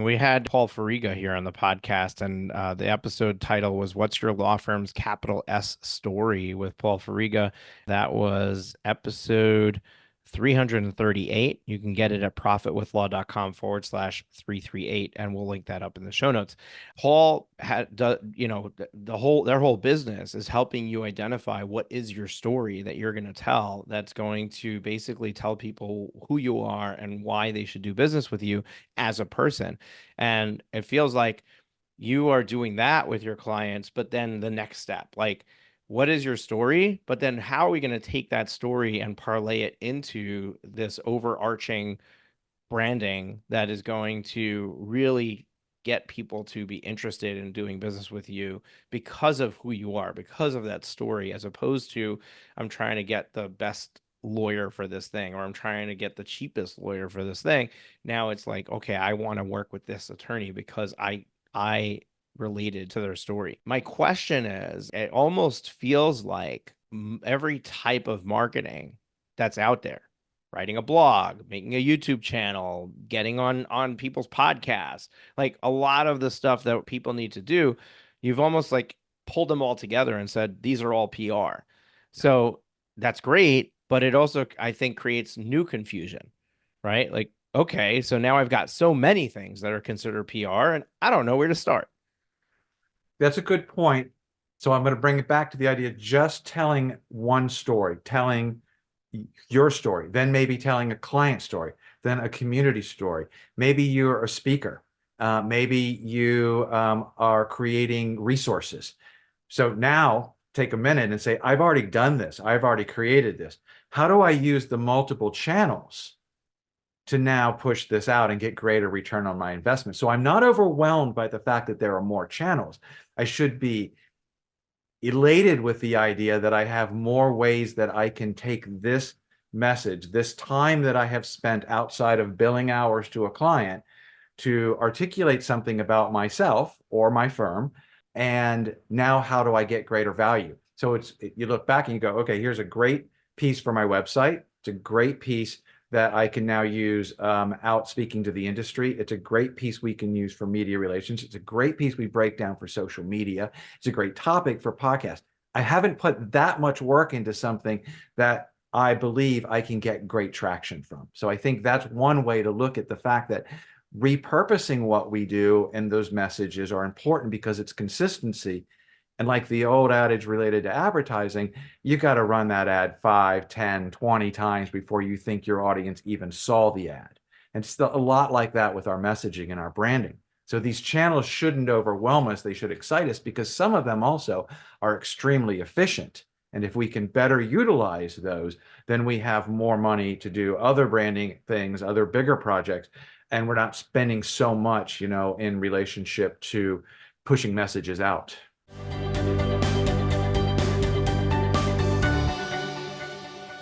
We had Paul Fariga here on the podcast, and the episode title was "What's Your Law Firm's Capital S Story?" with Paul Fariga. That was episode 338. You can get it at profitwithlaw.com/338, and we'll link that up in the show notes. Paul had, their whole business is helping you identify what is your story that you're going to tell that's going to basically tell people who you are and why they should do business with you as a person. And it feels like you are doing that with your clients, but then the next step, like, what is your story? But then how are we going to take that story and parlay it into this overarching branding that is going to really get people to be interested in doing business with you because of who you are, because of that story, as opposed to I'm trying to get the best lawyer for this thing, or I'm trying to get the cheapest lawyer for this thing. Now it's like, okay, I want to work with this attorney because I related to their story. My question is, it almost feels like every type of marketing that's out there, writing a blog, making a YouTube channel, getting on people's podcasts, like a lot of the stuff that people need to do, you've almost like pulled them all together and said these are all PR. So that's great, but it also I think creates new confusion, right? Like, okay, so now I've got so many things that are considered PR and I don't know where to start. That's a good point. So I'm going to bring it back to the idea of just telling one story, telling your story, then maybe telling a client story, then a community story. Maybe you're a speaker. Maybe you are creating resources. So now take a minute and say, I've already done this. I've already created this. How do I use the multiple channels to now push this out and get greater return on my investment? So I'm not overwhelmed by the fact that there are more channels. I should be elated with the idea that I have more ways that I can take this message, this time that I have spent outside of billing hours to a client, to articulate something about myself or my firm. And now how do I get greater value? So you look back and you go, okay, here's a great piece for my website. It's a great piece that I can now use out speaking to the industry. It's a great piece we can use for media relations. It's a great piece we break down for social media. It's a great topic for podcasts. I haven't put that much work into something that I believe I can get great traction from. So I think that's one way to look at the fact that repurposing what we do and those messages are important because it's consistency. And like the old adage related to advertising, you got to run that ad 5, 10, 20 times before you think your audience even saw the ad. And still a lot like that with our messaging and our branding. So these channels shouldn't overwhelm us. They should excite us because some of them also are extremely efficient. And if we can better utilize those, then we have more money to do other branding things, other bigger projects, and we're not spending so much, in relationship to pushing messages out.